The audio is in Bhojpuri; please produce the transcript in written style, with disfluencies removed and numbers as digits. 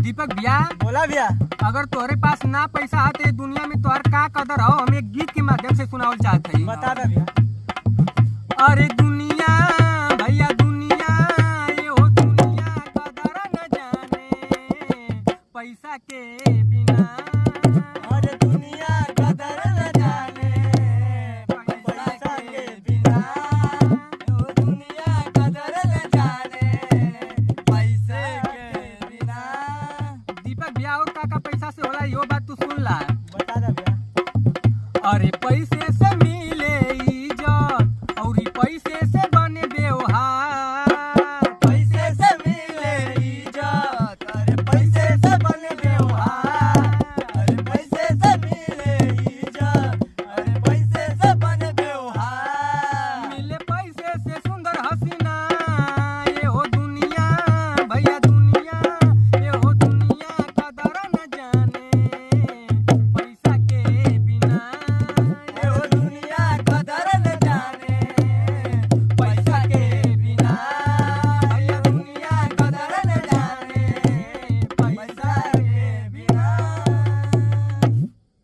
दीपक भैया, बोला भैया। अगर तोहरे पास ना पैसा है तो दुनिया में तोहर का कदर हो, हम एक गीत के माध्यम से सुनावल चाहते हैं। बता दे भैया। अरे दुनिया भैया दुनिया, ये हो दुनिया कदर न जाने पैसा के बिना। अरे दुनिया कदर न जाने पैसा के बिना। ओ दुनिया कदर न जाने पैसे के बिना। दीपक भैया, और का पैसा से होला यो बात